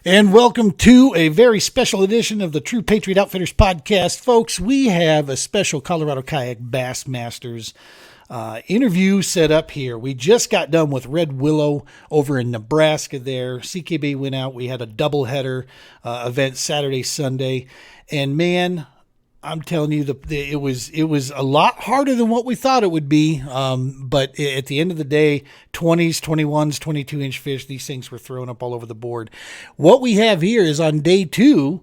And welcome to a very special edition of the True Patriot Outfitters podcast. Folks, we have a special Colorado Kayak Bassmasters interview set up here. We just got done with Red Willow over in Nebraska there. CKB went out. We had a doubleheader event Saturday, Sunday. And man, I'm telling you, it was a lot harder than what we thought it would be. But at the end of the day, 20s, 21s, 22-inch fish, these things were thrown up all over the board. What we have here is on day 2,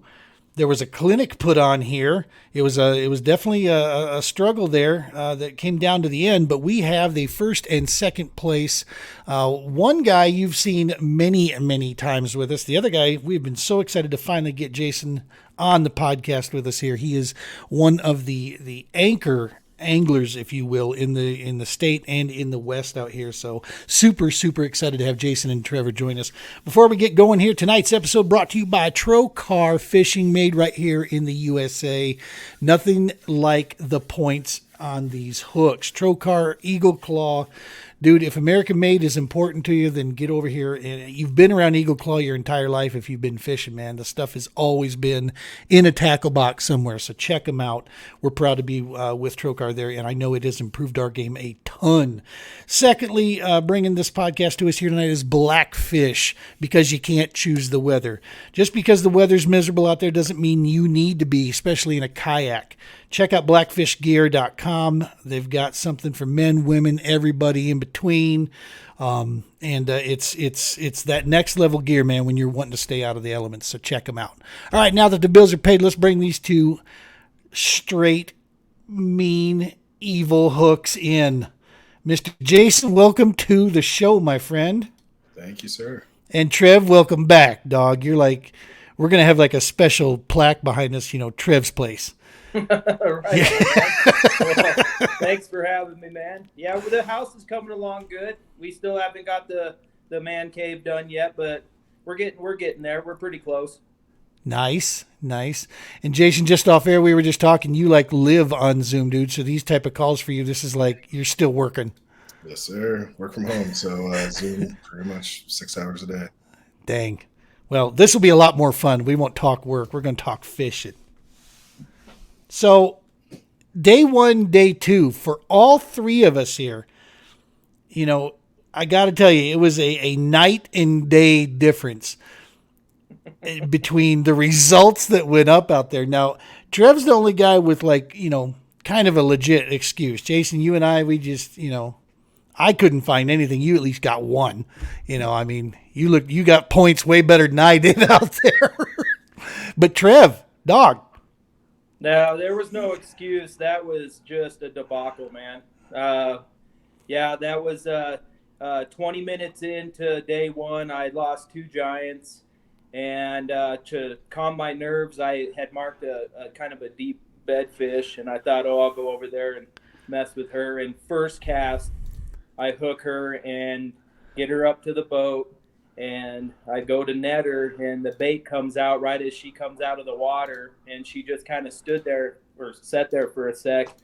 there was a clinic put on here. It was definitely a struggle there that came down to the end. But we have the first and second place. One guy you've seen many times with us. The other guy, we've been so excited to finally get Jason on the podcast with us here. He is one of the anchor anglers, if you will, in the state and in the West out here. So super excited to have Jason and Trevor join us. Before we get going here, tonight's episode brought to you by Trokar Fishing, made right here in the USA. Nothing like the points on these hooks. Trokar Eagle Claw. Dude, if American made is important to you, then get over here. And you've been around Eagle Claw your entire life if you've been fishing, man. The stuff has always been in a tackle box somewhere, so check them out. We're proud to be with Trokar there, and I know it has improved our game a ton. Secondly, bringing this podcast to us here tonight is Blackfish, because you can't choose the weather. Just because the weather's miserable out there doesn't mean you need to be, especially in a kayak. Check out blackfishgear.com. They've got something for men, women, everybody in between. It's that next level gear, man, when you're wanting to stay out of the elements. So check them out. All right, now that the bills are paid, let's bring these two straight, mean, evil hooks in. Mr. Jason, welcome to the show, my friend. Thank you, sir. And Trev, welcome back, dog. We're going to have like a special plaque behind us, Trev's place. Right. Well, thanks for having me, man. Yeah, well, the house is coming along good. We still haven't got the man cave done yet, but we're getting there. We're pretty close. Nice. And Jason, just off air, we were just talking. You live on Zoom, dude. So these type of calls for you, this is like you're still working. Yes, sir. Work from home, so Zoom pretty much 6 hours a day. Dang. Well, this will be a lot more fun. We won't talk work. We're going to talk fishing. So, day 1, day 2, for all three of us here, I got to tell you, it was a night and day difference between the results that went up out there. Now, Trev's the only guy with kind of a legit excuse. Jason, you and I, we just, I couldn't find anything. You at least got one. You got points way better than I did out there. But Trev, dog. No, there was no excuse. That was just a debacle, man. That was 20 minutes into day 1. I lost 2 giants, and to calm my nerves, I had marked a kind of a deep bed fish, and I thought, I'll go over there and mess with her. And first cast, I hook her and get her up to the boat, and I go to net her, and the bait comes out right as she comes out of the water, and she just kind of stood there or sat there for a sec,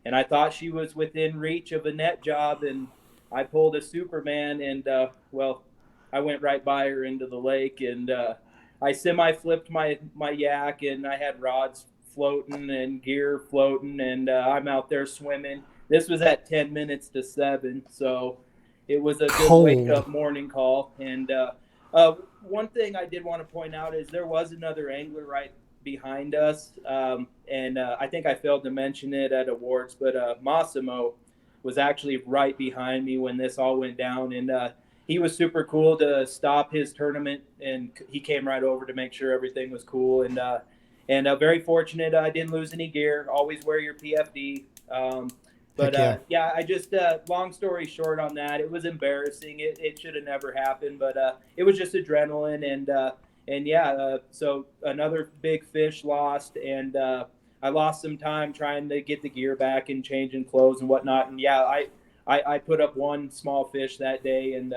and I thought she was within reach of a net job, and I pulled a Superman, and I went right by her into the lake, and I semi-flipped my yak, and I had rods floating and gear floating, and I'm out there swimming. This was at 10 minutes to 7, so it was a good wake-up morning call. And one thing I did want to point out is there was another angler right behind us, and I think I failed to mention it at awards, but Massimo was actually right behind me when this all went down, and he was super cool to stop his tournament, and he came right over to make sure everything was cool, and very fortunate I didn't lose any gear. Always wear your PFD. But Heck yeah. yeah, I just long story short on that, it was embarrassing. It should have never happened, but it was just adrenaline and yeah. So another big fish lost, and I lost some time trying to get the gear back and changing clothes and whatnot. And yeah, I put up one small fish that day, and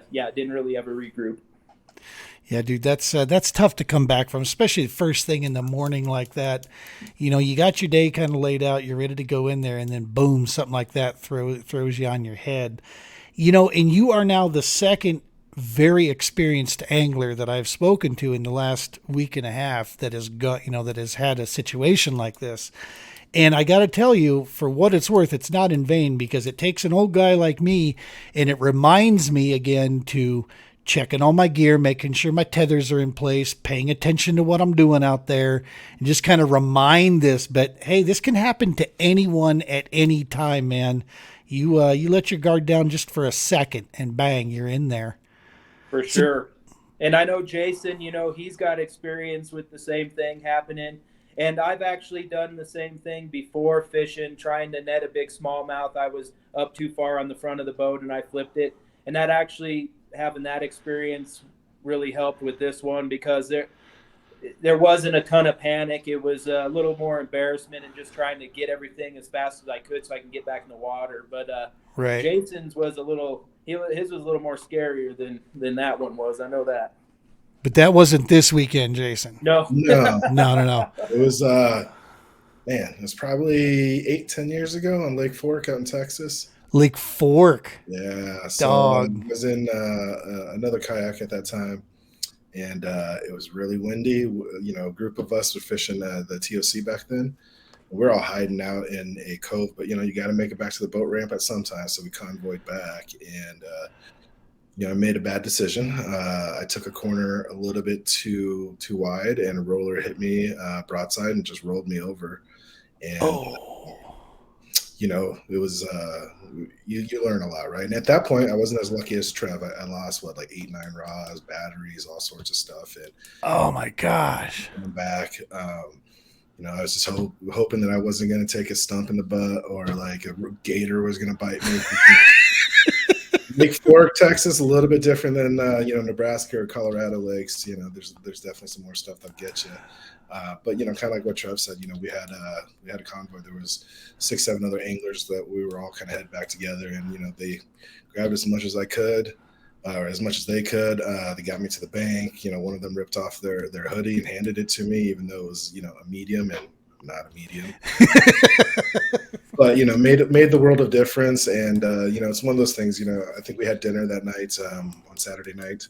yeah, didn't really ever regroup. Yeah, dude, that's tough to come back from, especially the first thing in the morning like that. You know, you got your day kind of laid out, you're ready to go in there, and then boom, something like that throws you on your head. You know, and you are now the second very experienced angler that I've spoken to in the last week and a half that has got, that has had a situation like this. And I got to tell you, for what it's worth, it's not in vain, because it takes an old guy like me, and it reminds me again to checking all my gear, making sure my tethers are in place, paying attention to what I'm doing out there, and just kind of remind this. But hey, this can happen to anyone at any time, man. You let your guard down just for a second, and bang, you're in there. For sure. And I know Jason, he's got experience with the same thing happening. And I've actually done the same thing before fishing, trying to net a big smallmouth. I was up too far on the front of the boat and I flipped it. And that actually, having that experience really helped with this one, because there wasn't a ton of panic. It was a little more embarrassment and just trying to get everything as fast as I could so I can get back in the water. But right. Jason's was his was a little more scarier than that one was. I know that. But that wasn't this weekend, Jason. No. No. It was it was probably 8-10 years ago on Lake Fork out in Texas. Lake Fork. Yeah. So Dog. I was in another kayak at that time, and it was really windy. A group of us were fishing the TOC back then. We're all hiding out in a cove, but you got to make it back to the boat ramp at some time. So we convoyed back, and I made a bad decision. I took a corner a little bit too wide, and a roller hit me broadside and just rolled me over. And it was you learn a lot, right? And at that point, I wasn't as lucky as Trev. I lost 8, 9 rods, batteries, all sorts of stuff. And oh my gosh, coming back. I was just hoping that I wasn't going to take a stump in the butt, or like a gator was going to bite me. Lake Fork, Texas, a little bit different than Nebraska or Colorado lakes. There's definitely some more stuff that'll get you. But kind of like what Trev said, we had a convoy. There was 6-7 other anglers that we were all kind of head back together, and they grabbed as much as I could, or as much as they could. They got me to the bank. One of them ripped off their hoodie and handed it to me, even though it was a medium and not a medium. But made the world of difference. And it's one of those things. I think we had dinner that night on Saturday night,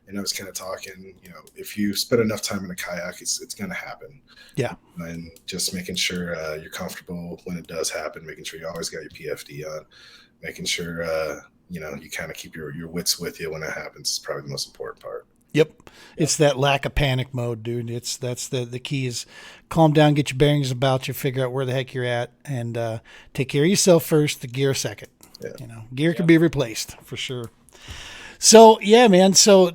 and I was kind of talking. If you spend enough time in a kayak, it's going to happen. Yeah. And just making sure you're comfortable when it does happen. Making sure you always got your PFD on. Making sure you kind of keep your wits with you when it happens is probably the most important part. Yep. It's that lack of panic mode, dude. That's the key is calm down, get your bearings about you, figure out where the heck you're at, and take care of yourself first, the gear second. Yeah. Gear can be replaced for sure. So, yeah, man. So,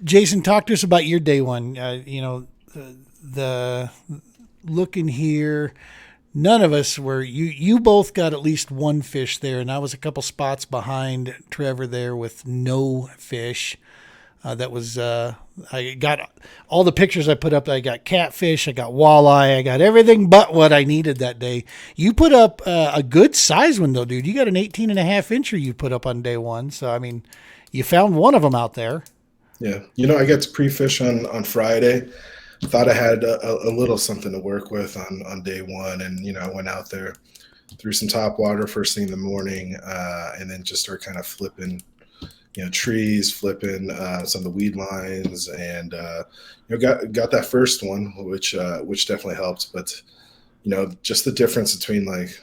Jason, talk to us about your day one. The looking here, none of us were, you both got at least one fish there, and I was a couple spots behind Trevor there with no fish. That was, I got all the pictures I put up. I got catfish, I got walleye, I got everything but what I needed that day. You put up a good size one though, dude. You got an 18.5 incher you put up on day one. So, I mean, you found one of them out there. Yeah. I got to pre-fish on Friday. Thought I had a little something to work with on day one. And, I went out there, threw some top water first thing in the morning, and then just started kind of flipping trees, flipping some of the weed lines, and got that first one, which definitely helped. But just the difference between like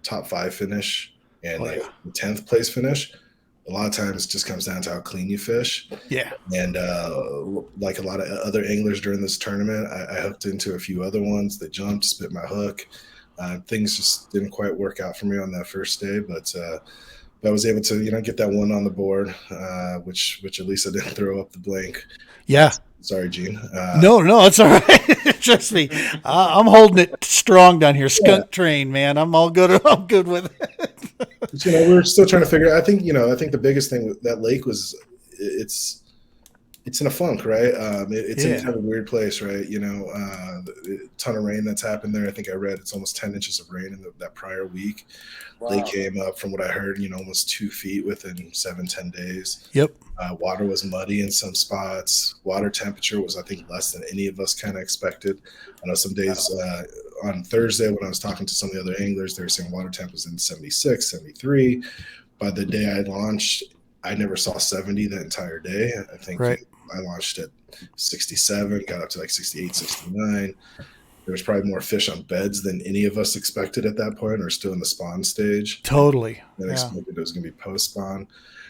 top 5 finish and the 10th place finish, a lot of times it just comes down to how clean you fish. Yeah. And like a lot of other anglers during this tournament, I hooked into a few other ones. They jumped, spit my hook. Things just didn't quite work out for me on that first day, but But I was able to, get that one on the board, which at least I didn't throw up the blank. Yeah. Sorry, Gene. No, it's all right. Trust me, I'm holding it strong down here. Skunk train, man. I'm all good. I'm good with it. But, we're still trying to figure. I think the biggest thing with that lake was it's in a funk, right? It's in kind of a weird place, right? A ton of rain that's happened there. I think I read it's almost 10 inches of rain in that prior week. Wow. They came up, from what I heard, almost 2 feet within 7-10 days. Yep. Water was muddy in some spots. Water temperature was, I think, less than any of us kind of expected. I know some days on Thursday when I was talking to some of the other anglers, they were saying water temp was in 76, 73. By the day I launched, I never saw 70 that entire day. I think I launched at 67, got up to like 68, 69. There was probably more fish on beds than any of us expected at that point, or still in the spawn stage. Totally. And expected it was going to be post-spawn.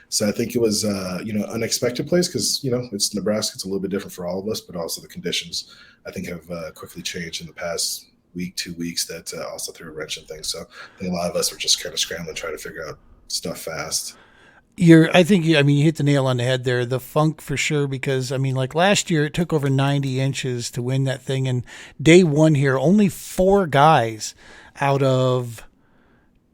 So I think it was, unexpected place because, it's Nebraska. It's a little bit different for all of us, but also the conditions, I think, have quickly changed in the past week, 2 weeks that also threw a wrench in things. So I think a lot of us were just kind of scrambling, trying to figure out stuff fast. You hit the nail on the head there. The funk for sure, because like last year, it took over 90 inches to win that thing. And day one here, only 4 guys out of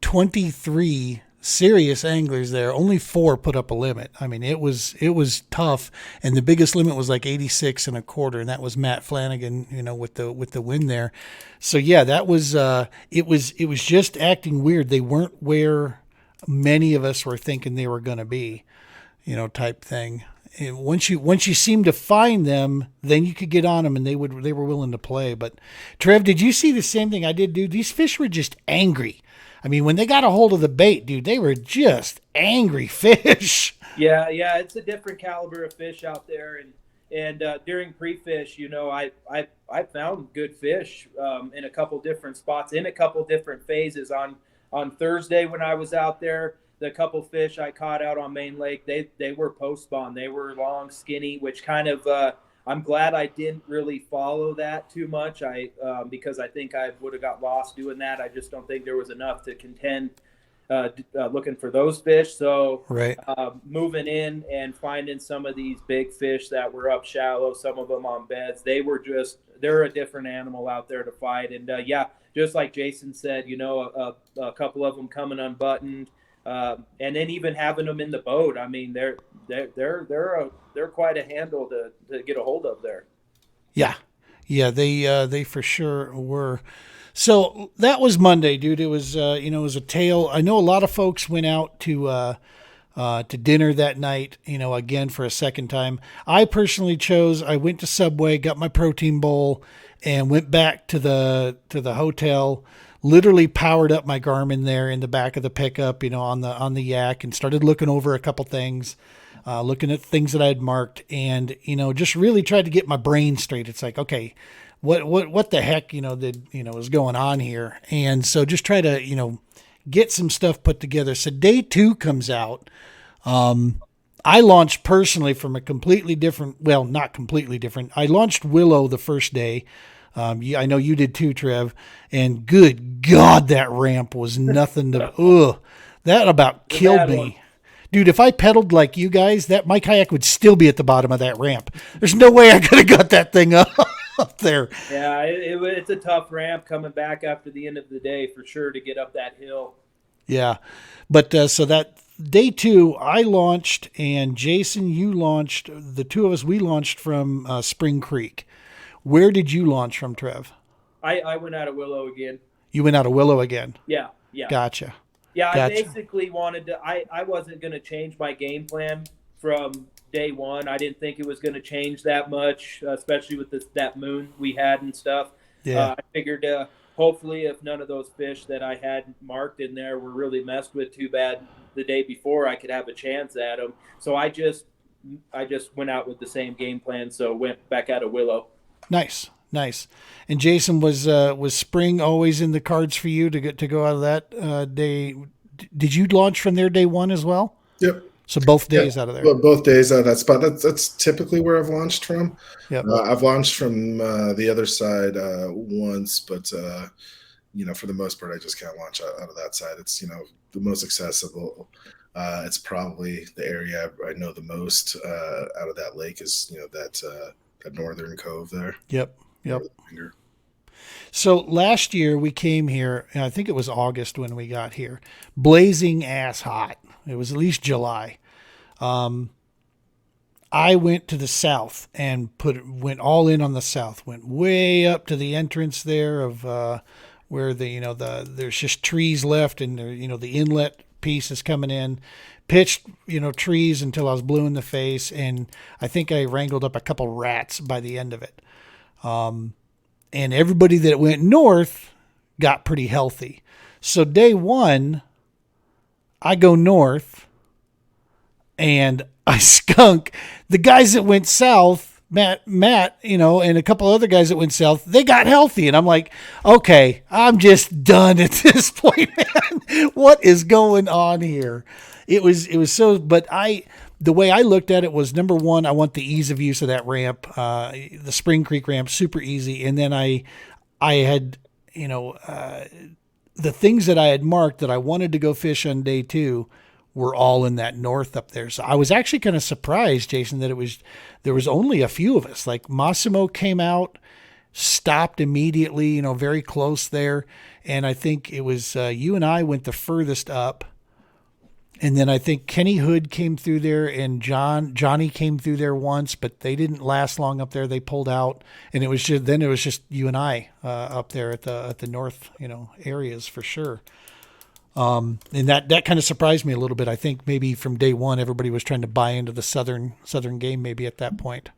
23 serious anglers there, only 4 put up a limit. It was tough, and the biggest limit was like 86 and a quarter, and that was Matt Flanagan, with the win there. So yeah, that was it was just acting weird. They weren't where many of us were thinking they were going to be, type thing. And once you seem to find them, then you could get on them, and they were willing to play. But Trev, did you see the same thing I did, dude? These fish were just angry. When they got a hold of the bait, dude, they were just angry fish. Yeah, it's a different caliber of fish out there, and during pre-fish, I found good fish in a couple different spots, in a couple different phases. On Thursday when I was out there, the couple fish I caught out on Main Lake, they were post-spawn. They were long, skinny, which kind of I'm glad I didn't really follow that too much. Because I think I would have got lost doing that. I just don't think there was enough to contend looking for those fish. So moving in and finding some of these big fish that were up shallow, some of them on beds, they're a different animal out there to fight. And just like Jason said, a couple of them coming unbuttoned, and then even having them in the boat. They're quite a handle to get a hold of there. Yeah, they for sure were. So that was Monday, dude. It was it was a tale. I know a lot of folks went out to dinner that night, again for a second time. I personally I went to Subway, got my protein bowl, and went back to the hotel. Literally powered up my Garmin there in the back of the pickup, on the yak, and started looking over a couple things, looking at things that I had marked, and just really tried to get my brain straight. It's like, okay, what the heck is going on here, and so just try to get some stuff put together. So day 2 comes out. I launched personally from a completely different, well, not completely different. I launched Willow the first day. I know you did too, Trev, and good God, that ramp was nothing to, that about killed me. One. Dude, if I pedaled like you guys, my kayak would still be at the bottom of that ramp. There's no way I could have got that thing up there. Yeah, it's a tough ramp coming back after the end of the day for sure to get up that hill. Yeah, but so that day 2, I launched, and Jason, you launched. The two of us, we launched from Spring Creek. Where did you launch from, Trev? I went out of Willow again. You went out of Willow again? Yeah. Gotcha. Yeah, I basically wanted to – I wasn't going to change my game plan from day 1. I didn't think it was going to change that much, especially with that moon we had and stuff. Yeah. I figured hopefully if none of those fish that I had marked in there were really messed with too bad the day before, I could have a chance at them. So I just went out with the same game plan, so went back out of Willow. Nice. And Jason, was spring always in the cards for you to go out of that day? Did you launch from there day 1 as well? Yep. So both days out of there. Well, both days out of that spot. That's typically where I've launched from. Yep. I've launched from the other side once, but for the most part, I just can't launch out of that side. It's the most accessible. It's probably the area I know the most out of that lake is, that northern cove there. Yep. Yep. Northern Finger. So last year we came here, and I think it was August when we got here, blazing ass hot. It was at least July. I went to the south and went all in on the south. Went way up to the entrance there of where there's just trees left, and the inlet piece is coming in. Pitched trees until I was blue in the face, and I think I wrangled up a couple rats by the end of it. And everybody that went north got pretty healthy. So day one, I go north and I skunk. The guys that went south, Matt, and a couple other guys that went south, they got healthy. And I'm like, okay, I'm just done at this point, man. What is going on here? It was so, but the way I looked at it was, number one, I want the ease of use of that ramp, the Spring Creek ramp, super easy. And then I had, the things that I had marked that I wanted to go fish on day two were all in that north up there. So I was actually kind of surprised, Jason, that there was only a few of us. Like Massimo came out, stopped immediately, very close there. And I think it was you and I went the furthest up. And then I think Kenny Hood came through there, and Johnny came through there once, but they didn't last long up there. They pulled out, and it was just you and I up there at the north areas for sure. And that kind of surprised me a little bit. I think maybe from day one everybody was trying to buy into the southern game maybe at that point.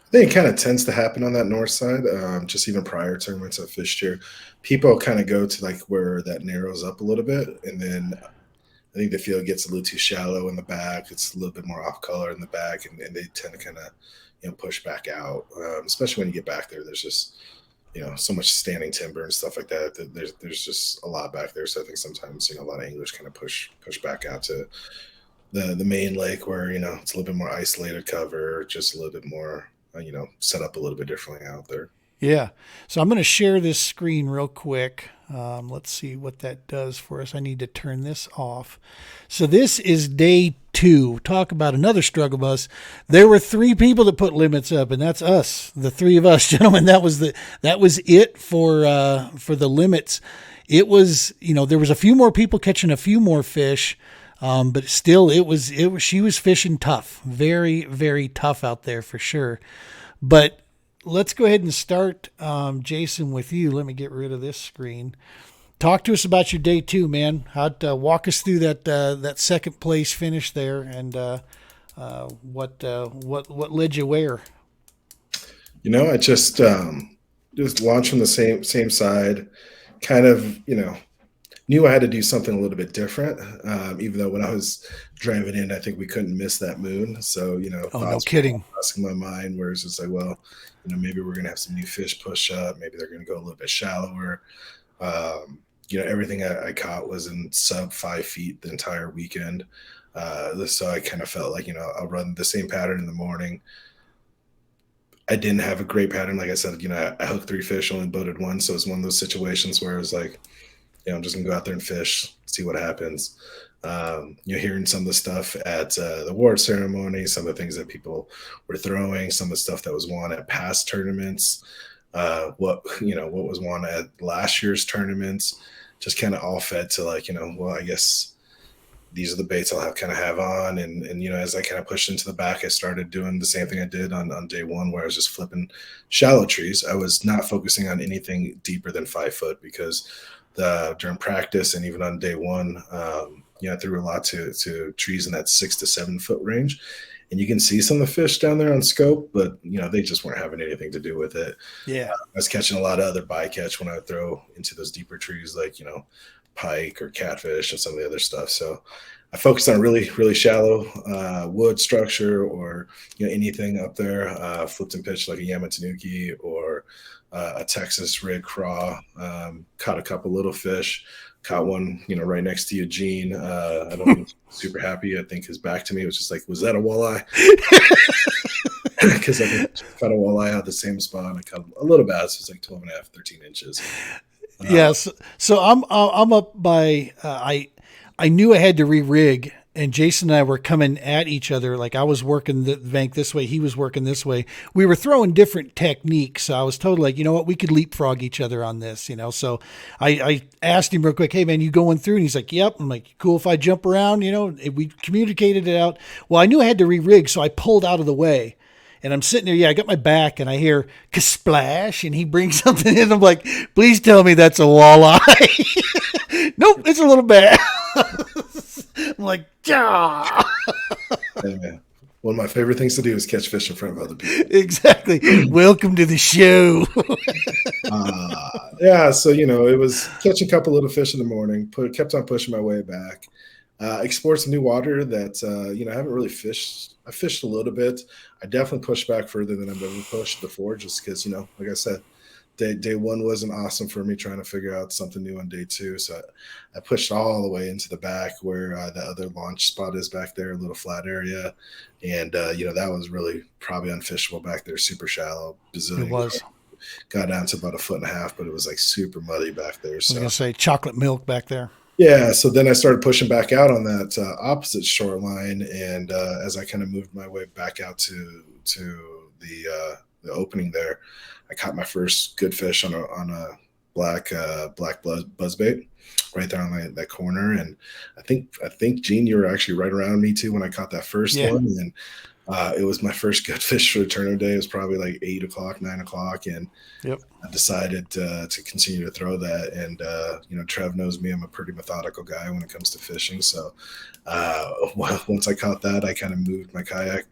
I think it kind of tends to happen on that north side. Just even prior tournaments I've fished here, people kind of go to like where that narrows up a little bit, and then I think the field gets a little too shallow in the back. It's a little bit more off color in the back, and they tend to kind of, push back out. Especially when you get back there, there's just, so much standing timber and stuff like that. There's just a lot back there. So I think sometimes, a lot of anglers kind of push back out to the main lake where, it's a little bit more isolated cover, just a little bit more, set up a little bit differently out there. Yeah. So I'm going to share this screen real quick. Let's see what that does for us. I need to turn this off. So this is day two. Talk about another struggle bus. There were 3 people that put limits up, and that's us, the 3 of us, gentlemen. That was it for the limits. It was, there was a few more people catching a few more fish. But still she was fishing tough, very, very tough out there for sure. But let's go ahead and start, Jason, with you. Let me get rid of this screen. Talk to us about your day two, man. Walk us through that second place finish there, and what led you where? I just launched from the same side. Kind of, knew I had to do something a little bit different. Even though when I was driving in, I think we couldn't miss that moon. So no kidding. Crossing my mind, where it's just like, well, maybe we're gonna have some new fish push up. Maybe they're gonna go a little bit shallower. Everything I caught was in sub 5 feet the entire weekend. So I kind of felt like, I'll run the same pattern in the morning. I didn't have a great pattern. Like I said, I hooked 3 fish, only boated 1. So it's one of those situations where it's like, I'm just gonna go out there and fish, see what happens. Hearing some of the stuff at the award ceremony, some of the things that people were throwing, some of the stuff that was won at past tournaments, what was won at last year's tournaments, just kind of all fed to like, well, I guess these are the baits I'll have on. And as I kind of pushed into the back, I started doing the same thing I did on day one, where I was just flipping shallow trees. I was not focusing on anything deeper than 5 foot, because during practice and even on day one, I threw a lot to trees in that 6 to 7 foot range, and you can see some of the fish down there on scope, but they just weren't having anything to do with it. Yeah, I was catching a lot of other bycatch when I would throw into those deeper trees, like pike or catfish and some of the other stuff. So I focused on really, really shallow wood structure, or anything up there. Flipped and pitched like a Yamatanuki or a Texas red craw. Caught a couple little fish. Caught one, right next to Eugene. I don't think super happy. I think his back to me was just like, was that a walleye? Because I caught a walleye out the same spot. I caught a little bass. It was like 12 and a half, 13 inches. Yes. So I'm up by, I knew I had to re-rig, and Jason and I were coming at each other. Like I was working the bank this way, he was working this way. We were throwing different techniques. So I was told like, you know what, we could leapfrog each other on this, you know? So I asked him real quick, hey man, you going through? And he's like, yep. I'm like, cool if I jump around, you know? We communicated it out. Well, I knew I had to re-rig, so I pulled out of the way. And I'm sitting there, yeah, I got my back, and I hear splash, and he brings something in. I'm like, please tell me that's a walleye. Nope, it's a little bear. I'm like, yeah. Yeah. One of my favorite things to do is catch fish in front of other people. Exactly. Welcome to the show. Yeah, so, you know, it was catching a couple little fish in the morning, kept on pushing my way back. Explored some new water that, you know, I haven't really fished. I fished a little bit. I definitely pushed back further than I've ever pushed before just because, you know, like I said, day one wasn't awesome for me trying to figure out something new on day two. So I pushed all the way into the back where the other launch spot is back there, a little flat area. And, you know, that was really probably unfishable back there, super shallow. Brazilian. It was. Got down to about 1.5 feet, but it was like super muddy back there. So I was going to say chocolate milk back there. Yeah, so then I started pushing back out on that opposite shoreline, and as I kind of moved my way back out to the opening there, I caught my first good fish on a black buzzbait right there on that corner, and I think Gene, you were actually right around me too when I caught that first one, and it was my first good fish for the tournament day. It was probably like 8 o'clock, 9 o'clock, and I decided to continue to throw that. And you know, Trev knows me; I'm a pretty methodical guy when it comes to fishing. So once I caught that, I kind of moved my kayak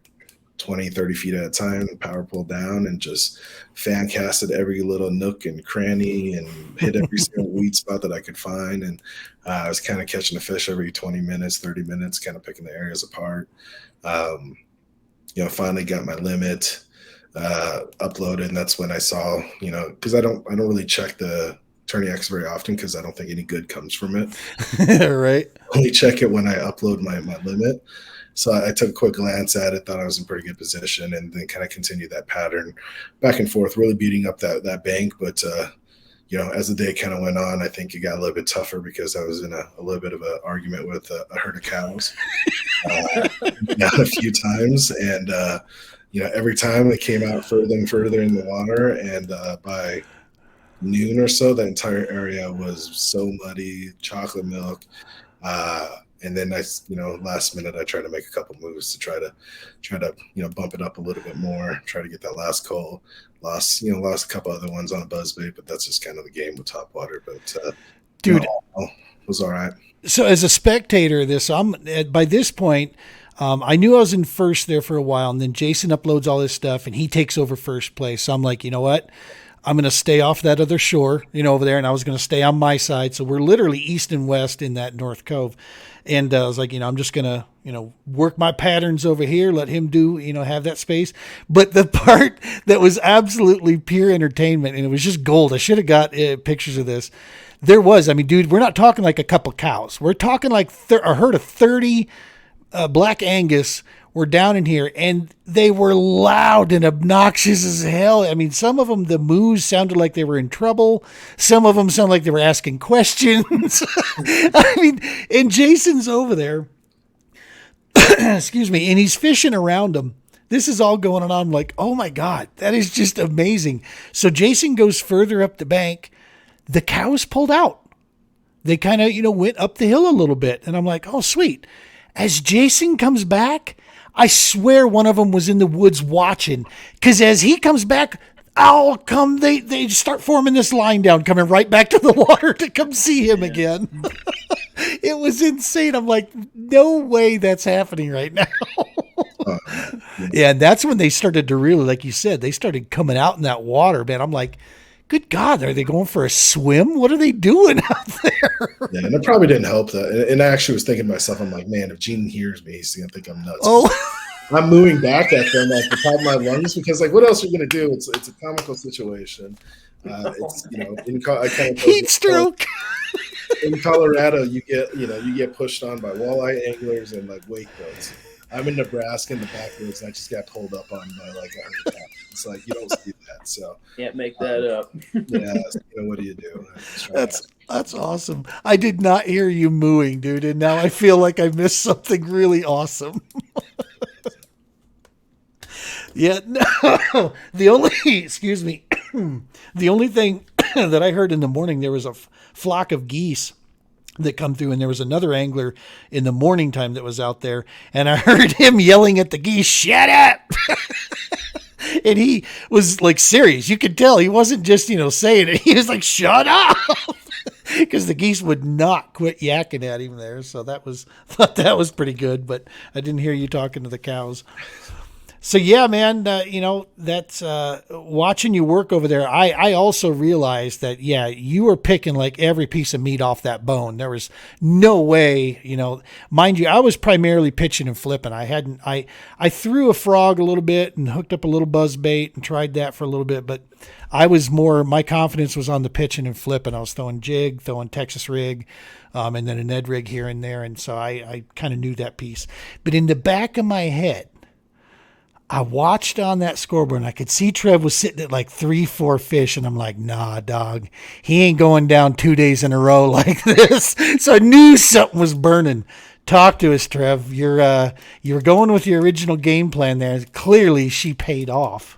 20, 30 feet at a time, power pulled down, and just fan casted every little nook and cranny and hit every single weed spot that I could find. And I was kind of catching a fish every 20 minutes, 30 minutes, kind of picking the areas apart. You know, finally got my limit uploaded, and that's when I saw, you know, because I don't really check the Tourney X very often because I don't think any good comes from it. Right. Only check it when I upload my limit. So I took a quick glance at it, thought I was in pretty good position, and then kind of continued that pattern back and forth, really beating up that bank. But you know, as the day kind of went on, I think it got a little bit tougher because I was in a little bit of an argument with a herd of cows a few times. And, you know, every time it came out further and further in the water. And by noon or so, the entire area was so muddy, chocolate milk. And then you know, last minute, I tried to make a couple moves to try to, you know, bump it up a little bit more, try to get that last call. Lost a couple other ones on a buzzbait, but that's just kind of the game with topwater. But dude, you know, it was all right. So as a spectator of this, by this point, I knew I was in first there for a while, and then Jason uploads all this stuff, and he takes over first place. So I'm like, you know what? I'm going to stay off that other shore, you know, over there, and I was going to stay on my side. So we're literally east and west in that North Cove. And I was like, you know, I'm just going to, you know, work my patterns over here, let him do, you know, have that space. But the part that was absolutely pure entertainment, and it was just gold. I should have got pictures of this. There was, I mean, dude, we're not talking like a couple cows. We're talking like a herd of 30 Black Angus were down in here, and they were loud and obnoxious as hell. I mean, some of them, the moos sounded like they were in trouble. Some of them sounded like they were asking questions. I mean, and Jason's over there, excuse me, and he's fishing around them. This is all going on. I'm like, oh my God, that is just amazing. So Jason goes further up the bank. The cows pulled out. They kind of, you know, went up the hill a little bit. And I'm like, oh, sweet. As Jason comes back, I swear one of them was in the woods watching, because as he comes back, they start forming this line down, coming right back to the water to come see him again. It was insane. I'm like, no way that's happening right now. Yeah, and that's when they started to really, like you said, they started coming out in that water, man. I'm like, good God, are they going for a swim? What are they doing out there? Yeah, and it probably didn't help that. And I actually was thinking to myself, I'm like, man, if Gene hears me, he's going to think I'm nuts. Oh, I'm moving back at them at the top of my lungs because, like, what else are you going to do? It's a comical situation. It's, you know, I kind of heat stroke. In Colorado, you get pushed on by walleye anglers and like wake boats. I'm in Nebraska in the backwoods, and I just got pulled up on by like 100 cows. It's like, you don't see that. So can't make that up. Yeah, so, you know, what do you do? That's awesome. I did not hear you mooing, dude, and now I feel like I missed something really awesome. Yeah, no, the only, excuse me, the only thing that I heard in the morning, there was a flock of geese that come through, and there was another angler in the morning time that was out there, and I heard him yelling at the geese, "Shut up!" And he was like serious. You could tell he wasn't just, saying it. He was like, "Shut up." Because the geese would not quit yakking at him there. So thought that was pretty good, but I didn't hear you talking to the cows. So yeah, man, that's watching you work over there. I also realized that, yeah, you were picking like every piece of meat off that bone. There was no way, mind you, I was primarily pitching and flipping. I threw a frog a little bit and hooked up a little buzz bait and tried that for a little bit, but my confidence was on the pitching and flipping. I was throwing jig, throwing Texas rig, and then a Ned rig here and there. And so I kind of knew that piece, but in the back of my head, I watched on that scoreboard and I could see Trev was sitting at like 3-4 fish. And I'm like, nah, dog, he ain't going down 2 days in a row like this. So I knew something was burning. Talk to us, Trev. You're going with your original game plan there. Clearly she paid off.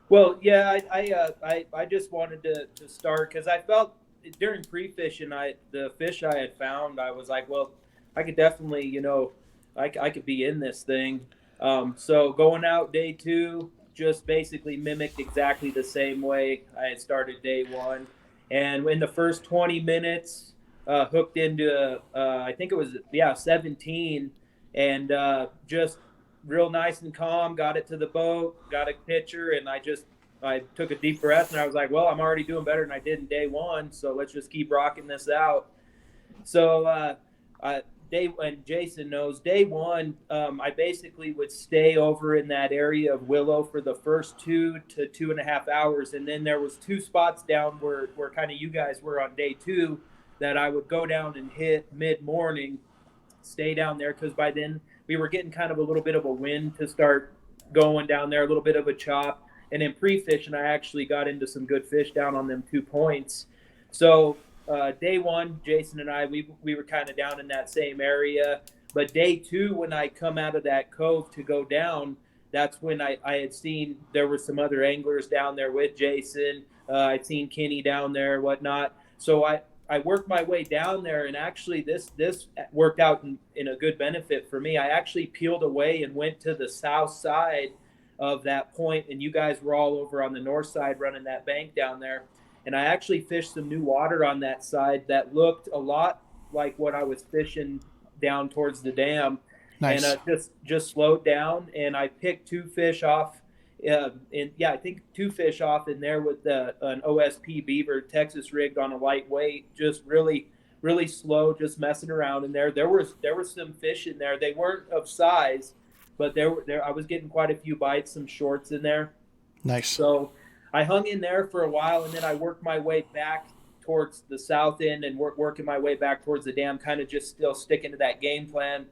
Well, yeah, I just wanted to start because I felt during pre-fishing, the fish I had found, I was like, well, I could definitely, I could be in this thing. So going out day 2, just basically mimicked exactly the same way I had started day 1. And in the first 20 minutes, hooked into, I think it was, 17, and just real nice and calm, got it to the boat, got a picture, and I took a deep breath, and I was like, well, I'm already doing better than I did in day 1, so let's just keep rocking this out. So, and Jason knows, day 1, I basically would stay over in that area of Willow for the first 2 to 2.5 hours. And then there was 2 spots down where kind of you guys were on day 2 that I would go down and hit mid-morning, stay down there. Cause by then we were getting kind of a little bit of a wind to start going down there, a little bit of a chop. And in pre-fishing, I actually got into some good fish down on them 2 points. So, day 1, Jason and I, we were kind of down in that same area. But day 2, when I come out of that cove to go down, that's when I had seen there were some other anglers down there with Jason. I'd seen Kenny down there, whatnot. So I worked my way down there, and actually this worked out in a good benefit for me. I actually peeled away and went to the south side of that point, and you guys were all over on the north side running that bank down there. And I actually fished some new water on that side that looked a lot like what I was fishing down towards the dam. Nice. And just slowed down, and I picked 2 fish off. I think 2 fish off in there with an OSP beaver Texas rigged on a lightweight, just really, really slow, just messing around in there. There was some fish in there. They weren't of size, but there I was getting quite a few bites, some shorts in there. Nice. So I hung in there for a while, and then I worked my way back towards the south end and working my way back towards the dam, kind of just still sticking to that game plan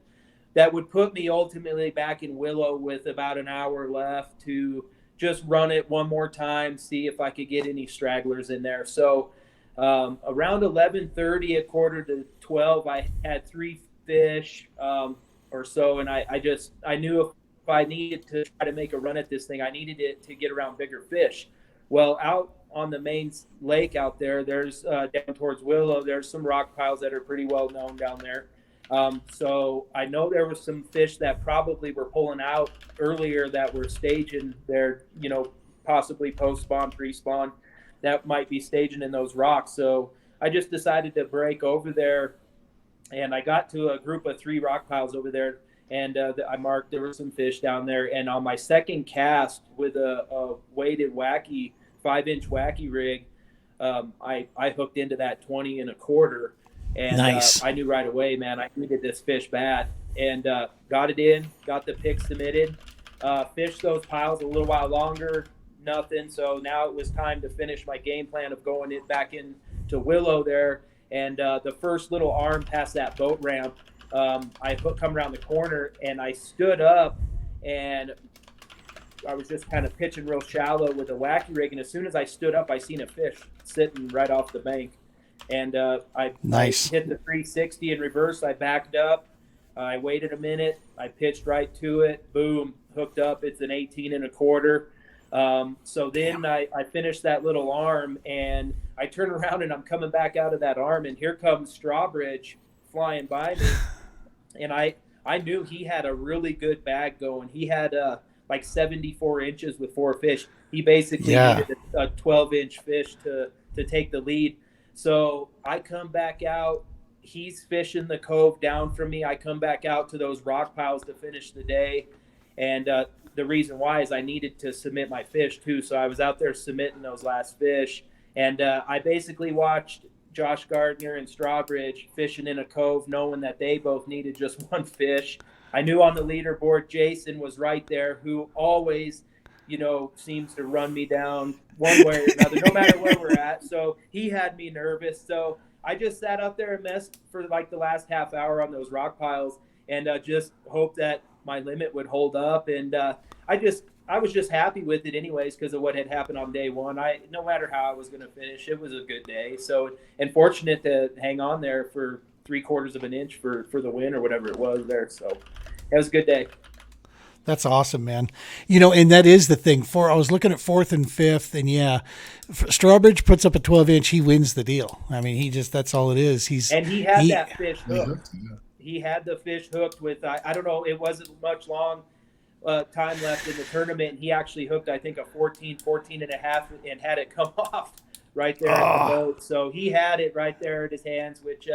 that would put me ultimately back in Willow with about an hour left to just run it one more time, see if I could get any stragglers in there. So around 11:30, 11:45, I had 3 fish or so, and I knew if I needed to try to make a run at this thing, I needed it to get around bigger fish. Well, out on the main lake out there, there's down towards Willow, there's some rock piles that are pretty well known down there. So I know there was some fish that probably were pulling out earlier that were staging their, possibly post-spawn, pre-spawn, that might be staging in those rocks. So I just decided to break over there, and I got to a group of 3 rock piles over there, and I marked there were some fish down there. And on my second cast with a weighted wacky, 5-inch wacky rig, I hooked into that 20 1/4. And nice. I knew right away, man, I needed this fish bad. And got it in, got the pick submitted, fished those piles a little while longer, nothing. So now it was time to finish my game plan of going back into Willow there. And the first little arm past that boat ramp, I come around the corner, and I stood up, and I was just kind of pitching real shallow with a wacky rig. And as soon as I stood up, I seen a fish sitting right off the bank. And I Nice. hit the 360 in reverse. I backed up. I waited a minute. I pitched right to it. Boom, hooked up. It's an 18 and a quarter. So then I finished that little arm, and I turn around and I'm coming back out of that arm, and here comes Strawbridge flying by me. And I knew he had a really good bag going. He had like 74 inches with 4 fish. He basically needed a 12-inch fish to take the lead. So I come back out. He's fishing the cove down from me. I come back out to those rock piles to finish the day. And the reason why is I needed to submit my fish too. So I was out there submitting those last fish. And I basically watched Josh Gardner and Strawbridge fishing in a cove, knowing that they both needed just one fish. I knew on the leaderboard Jason was right there, who always, seems to run me down one way or another, no matter where we're at. So he had me nervous. So I just sat up there and messed for like the last half hour on those rock piles and just hoped that my limit would hold up. And I was just happy with it anyways because of what had happened on day one. No matter how I was going to finish, it was a good day. So, and fortunate to hang on there for 3/4 of an inch for the win or whatever it was there. So it was a good day. That's awesome, man. And that is the thing. I was looking at 4th and 5th, and Strawbridge puts up a 12-inch. He wins the deal. I mean, that's all it is. He had that fish hooked. He had the fish hooked with, I don't know, it wasn't much long time left in the tournament, and he actually hooked, I think, a 14 and a half, and had it come off right there at the boat. So he had it right there in his hands, which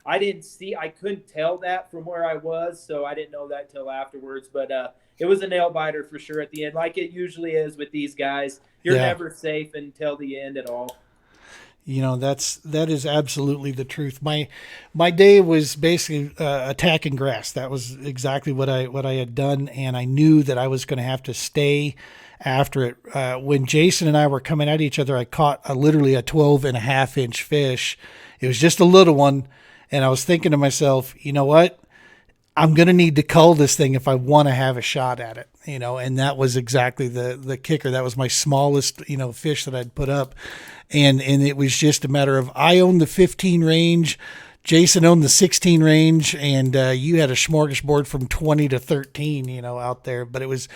I didn't see. I couldn't tell that from where I was, so I didn't know that till afterwards. But it was a nail biter for sure at the end, like it usually is with these guys. You're never safe until the end at all. That is absolutely the truth. My day was basically attacking grass. That was exactly what I had done, and I knew that I was going to have to stay after it. When Jason and I were coming at each other, I caught literally a 12.5-inch fish. It was just a little one, and I was thinking to myself, you know what? I'm going to need to cull this thing if I want to have a shot at it, and that was exactly the kicker. That was my smallest, fish that I'd put up. And it was just a matter of, I owned the 15 range, Jason owned the 16 range, and you had a smorgasbord from 20 to 13, out there. But it was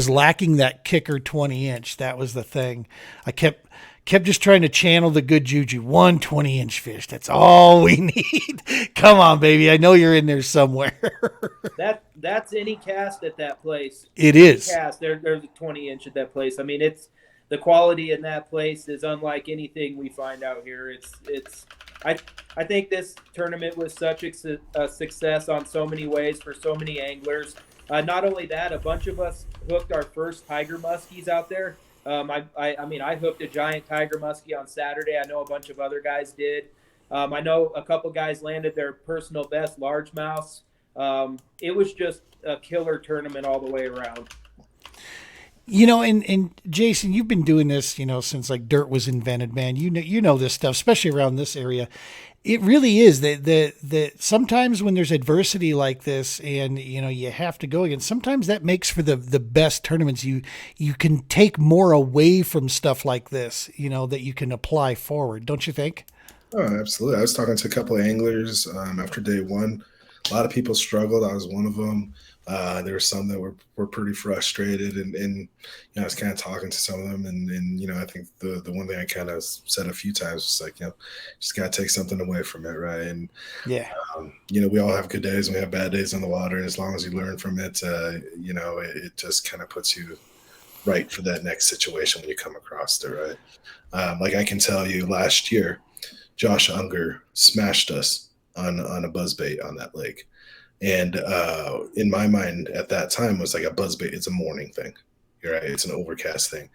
lacking that kicker 20-inch. That was the thing. I kept just trying to channel the good juju. 1 20-inch fish. That's all we need. Come on, baby. I know you're in there somewhere. That's any cast at that place. It is. Cast. There's a 20-inch at that place. I mean, the quality in that place is unlike anything we find out here. I think this tournament was such a success on so many ways for so many anglers. Not only that, a bunch of us hooked our first tiger muskies out there. I hooked a giant tiger muskie on Saturday. I know a bunch of other guys did. I know a couple guys landed their personal best largemouths. It was just a killer tournament all the way around. And Jason, you've been doing this, since like dirt was invented, man. You know this stuff, especially around this area. It really is that sometimes when there's adversity like this and, you have to go again, sometimes that makes for the best tournaments. You can take more away from stuff like this, that you can apply forward. Don't you think? Oh, absolutely. I was talking to a couple of anglers after day one. A lot of people struggled. I was one of them. There were some that were pretty frustrated, and I was kind of talking to some of them, and I think the one thing I kind of said a few times was like, just gotta take something away from it, right? And we all have good days and we have bad days on the water, and as long as you learn from it, it just kind of puts you right for that next situation when you come across it, right? Like I can tell you, last year, Josh Unger smashed us on a buzzbait on that lake. And in my mind at that time was like a buzzbait. It's a morning thing. You're right. It's an overcast thing.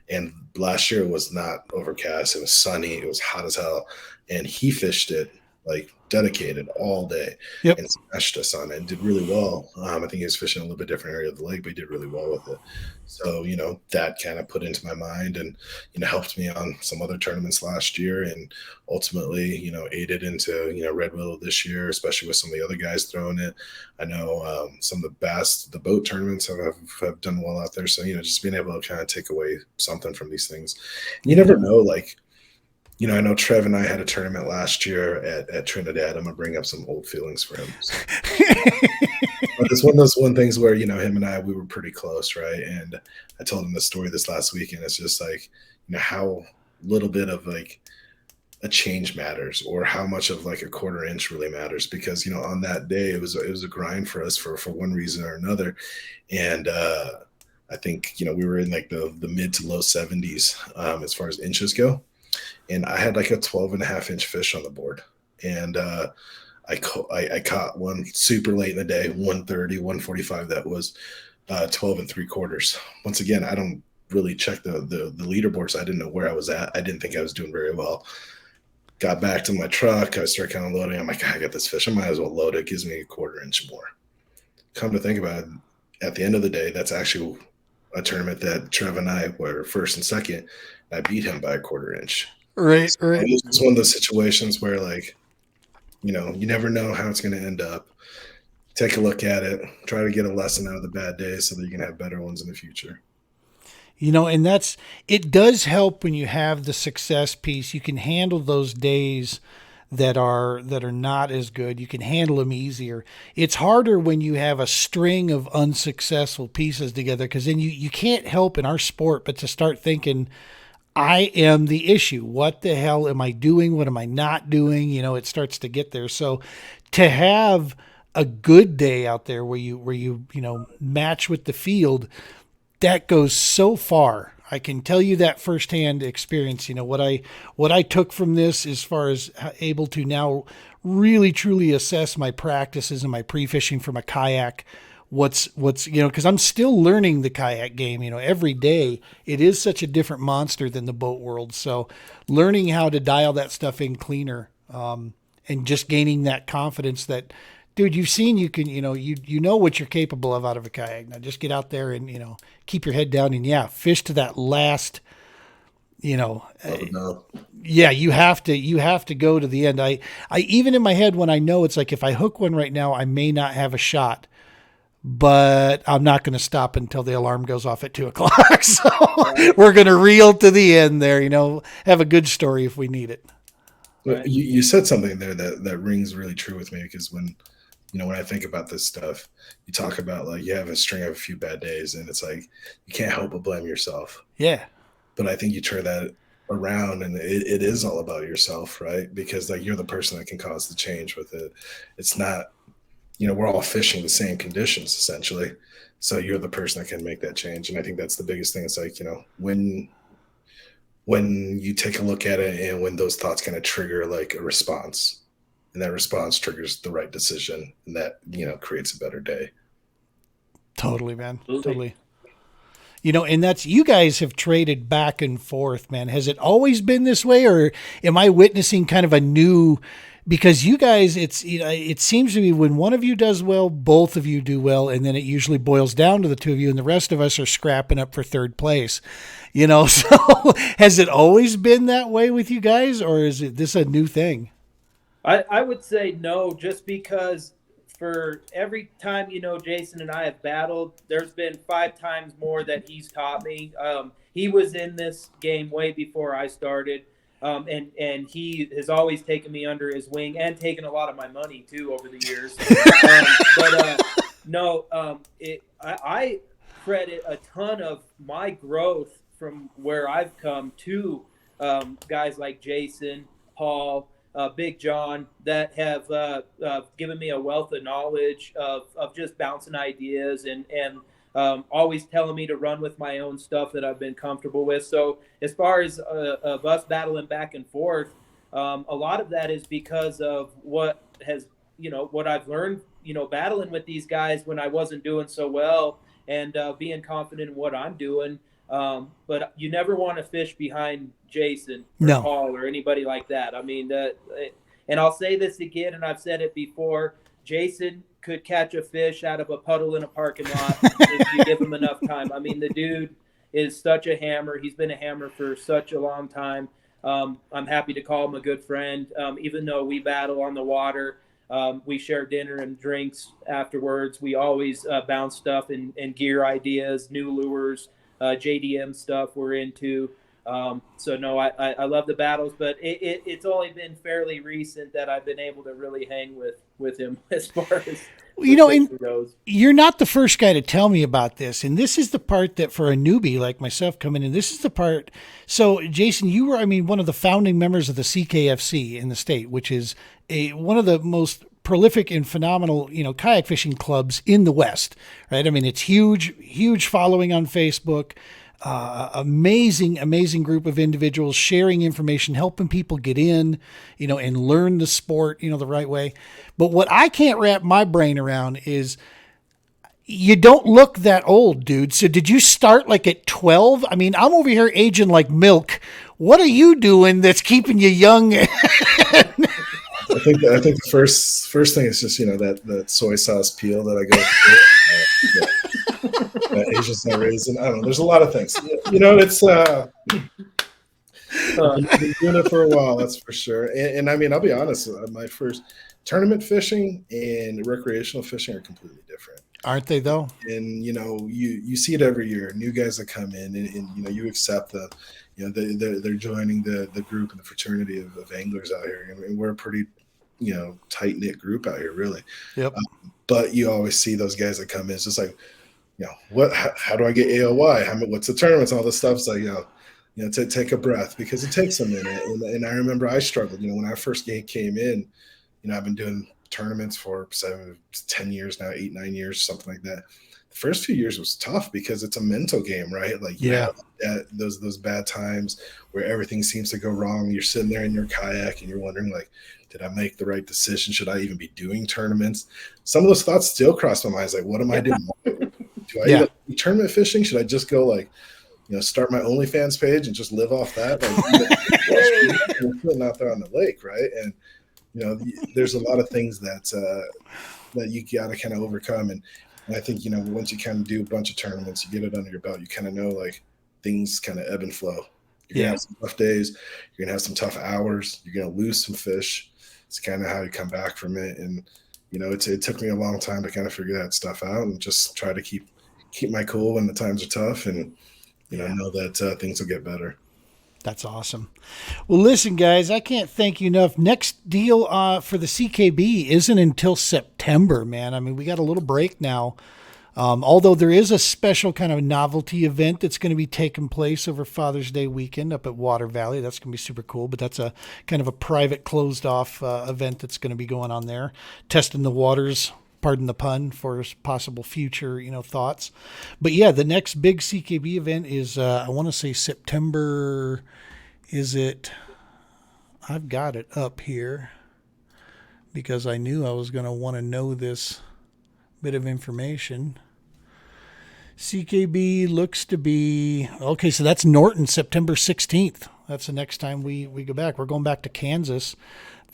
And last year it was not overcast. It was sunny. It was hot as hell. And he fished it like dedicated all day and smashed us on it and did really well. I think he was fishing a little bit different area of the lake, but he did really well with it. So, that kind of put into my mind and, helped me on some other tournaments last year and ultimately, aided into, Red Willow this year, especially with some of the other guys throwing it. I know some of the boat tournaments have done well out there. So, just being able to kind of take away something from these things. You never know, like, I know Trev and I had a tournament last year at Trinidad. I'm gonna bring up some old feelings for him. So. But it's one of those things where him and I, we were pretty close, right? And I told him the story this last week, and it's just like how little bit of like a change matters, or how much of like a quarter inch really matters, because on that day it was a grind for us for one reason or another. And I think we were in like the mid to low 70s as far as inches go, and I had like a 12.5-inch fish on the board, and I caught one super late in the day, 1:30, 1:45. That was 12 3/4. Once again, I don't really check the leaderboards. I didn't know where I was at. I didn't think I was doing very well. Got back to my truck. I started kind of loading. I'm like, I got this fish. I might as well load it. It gives me a quarter inch more. Come to think about it, at the end of the day, that's actually a tournament that Trev and I were first and second. And I beat him by a quarter inch. Right. So it's one of those situations where, like, you never know how it's going to end up. Take a look at it. Try to get a lesson out of the bad days so that you can have better ones in the future. And it does help when you have the success piece. You can handle those days that are not as good. You can handle them easier. It's harder when you have a string of unsuccessful pieces together, because then you can't help in our sport but to start thinking, I am the issue. What the hell am I doing? What am I not doing? It starts to get there. So to have a good day out there where you match with the field, that goes so far. I can tell you that firsthand experience. What I took from this, as far as able to now really truly assess my practices and my pre-fishing from a kayak. What's because I'm still learning the kayak game. Every day it is such a different monster than the boat world. So learning how to dial that stuff in cleaner, and just gaining that confidence that, dude, you've seen you can, you know what you're capable of out of a kayak. Now just get out there and, keep your head down and fish to that last, No. yeah, you have to go to the end. I even in my head, when I know it's like, if I hook one right now, I may not have a shot, but I'm not going to stop until the alarm goes off at 2:00. So we're going to reel to the end there, have a good story if we need it. But you said something there that rings really true with me, because when I think about this stuff, you talk about like you have a string of a few bad days, and it's like you can't help but blame yourself. Yeah. But I think you turn that around, and it is all about yourself, right? Because like you're the person that can cause the change with it. It's not, we're all fishing the same conditions essentially. So you're the person that can make that change. And I think that's the biggest thing. It's like, when you take a look at it, and when those thoughts kind of trigger like a response, and that response triggers the right decision, and that, creates a better day. Totally, man. Totally. And that's, you guys have traded back and forth, man. Has it always been this way, or am I witnessing kind of a new, because you guys, it seems to be when one of you does well, both of you do well, and then it usually boils down to the two of you, and the rest of us are scrapping up for third place. So has it always been that way with you guys, or is this a new thing? I would say no, just because for every time, Jason and I have battled, there's been 5 times more that he's taught me. He was in this game way before I started. And he has always taken me under his wing and taken a lot of my money too over the years. I credit a ton of my growth from where I've come to guys like Jason, Paul, Big John, that have given me a wealth of knowledge of just bouncing ideas and always telling me to run with my own stuff that I've been comfortable with. So as far as of us battling back and forth, a lot of that is because of what I've learned, battling with these guys when I wasn't doing so well, and being confident in what I'm doing. But you never want to fish behind Jason or Paul or anybody like that. I mean, and I'll say this again, and I've said it before, Jason could catch a fish out of a puddle in a parking lot if you give him enough time. I mean, the dude is such a hammer. He's been a hammer for such a long time. I'm happy to call him a good friend. Even though we battle on the water, we share dinner and drinks afterwards. We always bounce stuff and gear ideas, new lures, JDM stuff we're into. So no, I love the battles, but it's only been fairly recent that I've been able to really hang with him as far as And goes. you're not the first guy to tell me about this. And this is the part that for a newbie like myself coming in, this is the part. So Jason, you were, one of the founding members of the CKFC in the state, which is one of the most prolific and phenomenal, kayak fishing clubs in the West, right? It's huge following on Facebook. Amazing group of individuals sharing information, helping people get in, and learn the sport, the right way. But what I can't wrap my brain around is you don't look that old, dude. So did you start like at 12? I'm over here aging like milk. What are you doing that's keeping you young? I think the first thing is just that soy sauce peel that I go through. Asians not raisin. I don't know. There's a lot of things. It's I've been doing it for a while, that's for sure. And I'll be honest. My first tournament fishing and recreational fishing are completely different, aren't they? Though, and you see it every year. New guys that come in, and you accept the. They're joining the group and the fraternity of anglers out here, and we're a pretty, tight knit group out here, really. Yep. But you always see those guys that come in. It's just like, how do I get AOY? What's the tournaments? All this stuff. It's like, to take a breath, because it takes a minute. And I remember I struggled. When I first came in, I've been doing tournaments for 10 years now, 8-9 years, something like that. The first few years was tough because it's a mental game, right? Like, those bad times where everything seems to go wrong. You're sitting there in your kayak and you're wondering, like, did I make the right decision? Should I even be doing tournaments? Some of those thoughts still cross my mind. It's like, what am I doing? Do I even be tournament fishing? Should I just go start my OnlyFans page and just live off that? Not there on the lake, right? And there's a lot of things that you got to kind of overcome. And I think once you kind of do a bunch of tournaments, you get it under your belt, you kind of know like things kind of ebb and flow. You're gonna have some tough days. You're gonna have some tough hours. You're gonna lose some fish. It's kind of how you come back from it. And it took me a long time to kind of figure that stuff out and just try to keep my cool when the times are tough, and know that things will get better. That's awesome. Well, listen, guys, I can't thank you enough. Next deal for the CKB isn't until September, man. We got a little break now. Although there is a special kind of novelty event that's going to be taking place over Father's Day weekend up at Water Valley. That's going to be super cool, but that's a kind of a private closed off event that's going to be going on there, testing the waters, pardon the pun, for possible future, thoughts. But yeah, the next big CKB event is, I want to say September, I've got it up here because I knew I was going to want to know this bit of information. CKB looks to be, okay, so that's Norton, September 16th. That's the next time we go back. We're going back to Kansas.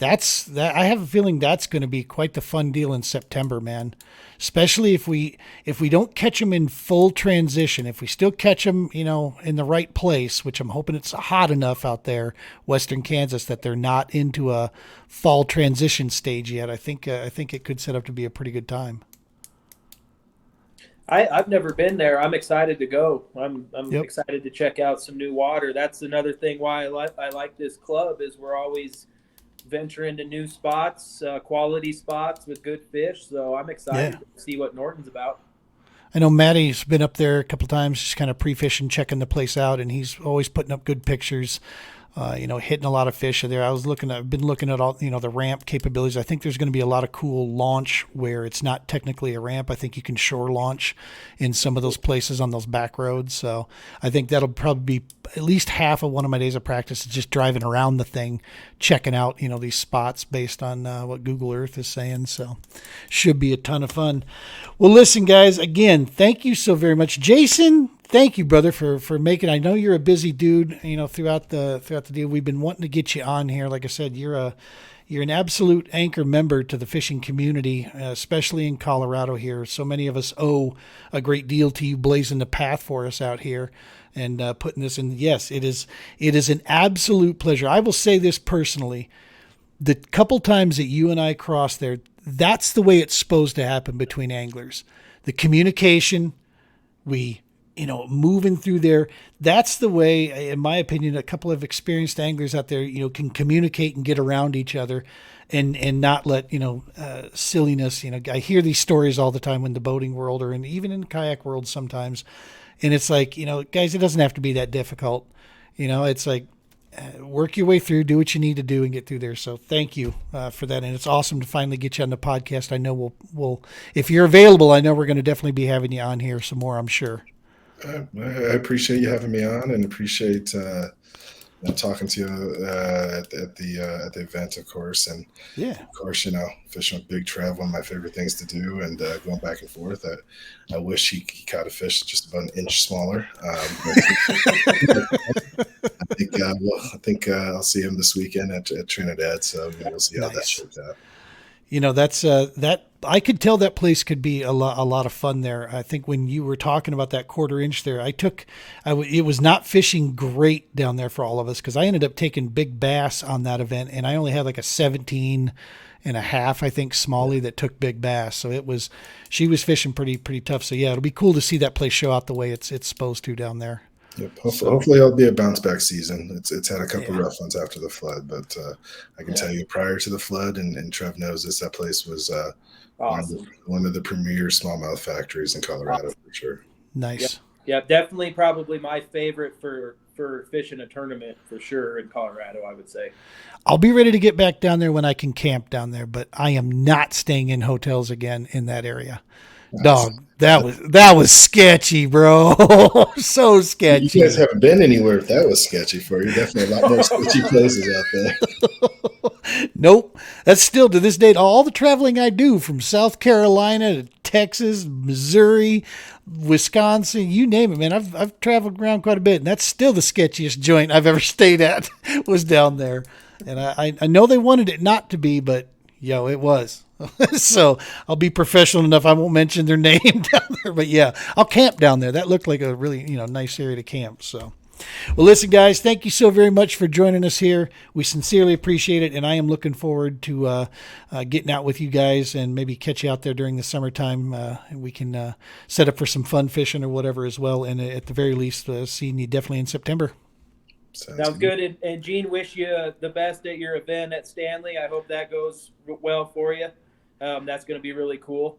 I have a feeling that's going to be quite the fun deal in September, man. Especially if we don't catch them in full transition, if we still catch them, in the right place, which I'm hoping it's hot enough out there, Western Kansas, that they're not into a fall transition stage yet. I think it could set up to be a pretty good time. I've never been there. I'm excited to go. I'm excited to check out some new water. That's another thing why I like this club is we're always venture into new spots, quality spots with good fish. So I'm excited to see what Norton's about. I know Maddie's been up there a couple of times, just kind of pre-fishing, checking the place out, and he's always putting up good pictures. Hitting a lot of fish there. I've been looking at all, the ramp capabilities. I think there's going to be a lot of cool launch where it's not technically a ramp. I think you can shore launch in some of those places on those back roads. So I think that'll probably be at least half of one of my days of practice is just driving around the thing, checking out, these spots based on what Google Earth is saying. So should be a ton of fun. Well, listen, guys, again, thank you so very much. Jason, thank you, brother, for making. I know you're a busy dude. Throughout the deal, we've been wanting to get you on here. Like I said, you're an absolute anchor member to the fishing community, especially in Colorado here. So many of us owe a great deal to you, blazing the path for us out here and putting this in. Yes, it is an absolute pleasure. I will say this personally: the couple times that you and I crossed there, that's the way it's supposed to happen between anglers. The communication, we moving through there. That's the way, in my opinion, a couple of experienced anglers out there, can communicate and get around each other and not let, silliness, I hear these stories all the time in the boating world or even in the kayak world sometimes. And it's like, guys, it doesn't have to be that difficult. It's like, work your way through, do what you need to do and get through there. So thank you for that. And it's awesome to finally get you on the podcast. I know we'll, if you're available, I know we're going to definitely be having you on here some more, I'm sure. I appreciate you having me on, and appreciate talking to you at the event, of course. And of course, fishing with Big Trev, one of my favorite things to do, and going back and forth. I wish he caught a fish just about an inch smaller. I think I'll see him this weekend at Trinidad, so we'll see how that shapes out. That's that I could tell that place could be a lot of fun there. I think when you were talking about that 1/4 inch there, it was not fishing great down there for all of us because I ended up taking big bass on that event, and I only had like a 17 and a half, I think, smallie that took big bass. So she was fishing pretty tough. So yeah, it'll be cool to see that place show out the way it's supposed to down there. Yep. Hopefully it'll be a bounce back season. It's had a couple rough ones after the flood, but I can tell you prior to the flood, and Trev knows this, that place was awesome. one of the premier smallmouth factories in Colorado for sure. Nice. Yeah, definitely probably my favorite for fishing a tournament for sure in Colorado, I would say. I'll be ready to get back down there when I can camp down there, but I am not staying in hotels again in that area. Dog, that was sketchy, bro. So sketchy. You guys haven't been anywhere if that was sketchy for you. Definitely a lot more sketchy places out there. Nope. That's still to this date all the traveling I do from South Carolina to Texas, Missouri, Wisconsin, you name it, man. I've traveled around quite a bit, and that's still the sketchiest joint I've ever stayed at was down there. And I know they wanted it not to be, but it was. So I'll be professional enough. I won't mention their name down there, but yeah, I'll camp down there. That looked like a really, nice area to camp. So, well, listen, guys, thank you so very much for joining us here. We sincerely appreciate it. And I am looking forward to getting out with you guys and maybe catch you out there during the summertime. And we can set up for some fun fishing or whatever as well. And at the very least, seeing you definitely in September. Sounds good. And Gene, wish you the best at your event at Stanley. I hope that goes well for you. That's going to be really cool.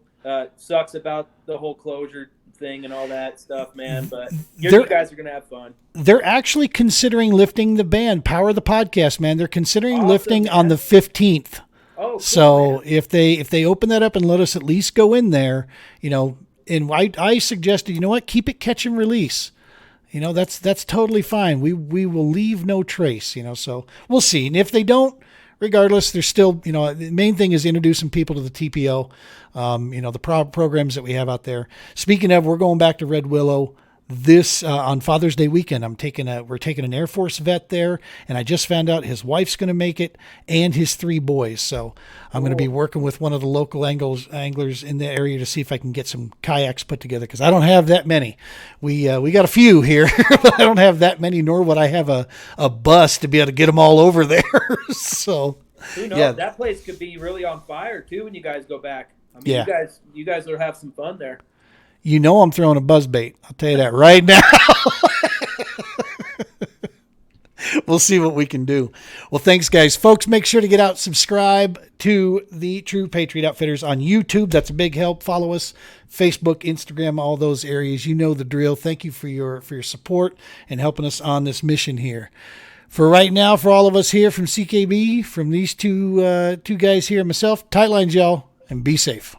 Sucks about the whole closure thing and all that stuff, man, but you guys are going to have fun. They're actually considering lifting the ban, Power the Podcast, man. They're considering lifting on the 15th. Oh, cool, so man. If they open that up and let us at least go in there, and I suggested, keep it catch and release. That's totally fine. We will leave no trace, so we'll see. And if they don't, regardless, there's still, the main thing is introducing people to the TPO, the programs that we have out there. Speaking of, we're going back to Red Willow this on Father's Day weekend. We're taking an Air Force vet there, and I just found out his wife's going to make it and his 3 boys. So I'm going to be working with one of the local anglers in the area to see if I can get some kayaks put together, because I don't have that many. We got a few here, but I don't have that many, nor would I have a bus to be able to get them all over there. So who knows? That place could be really on fire too when you guys go back. I mean, you guys will have some fun there. I'm throwing a buzzbait. I'll tell you that right now. We'll see what we can do. Well, thanks, guys. Folks, make sure to get out, subscribe to the True Patriot Outfitters on YouTube. That's a big help. Follow us, Facebook, Instagram, all those areas. You know the drill. Thank you for your support and helping us on this mission here. For right now, for all of us here from CKB, from these two guys here, myself, tight lines, y'all, and be safe.